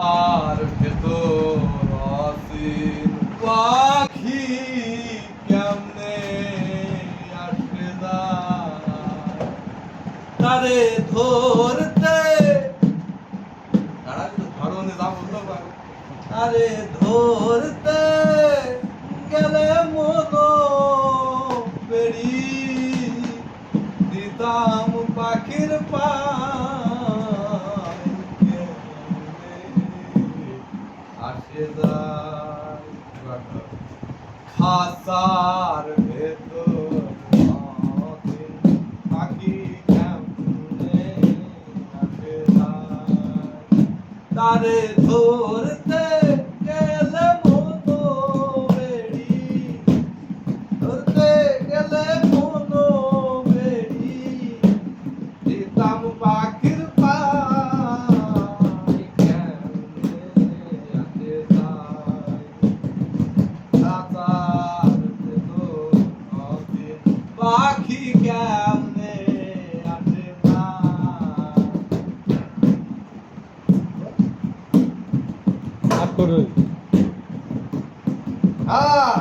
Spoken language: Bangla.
আর ভেতর অসীম পাখি কেমনে আসে যায় তারে ধরতে তারা কিন্তু ধরনে যা বলতে পারে তারে ধরতে গেলে মনো বেড়ি দিতাম পাখির পা আসে যায় খাসার ভেতর অসীম পাখি কেমনে আসে যায় তারে ধরতে গেলে মনো বেড়ি ধরতে গেলে মনো বেড়ি দিতাম পাখির পাই কেমনে আসে যায় খাসার ভেতর অসীম পাখি কেমনে আসে যায় করুন। হ্যাঁ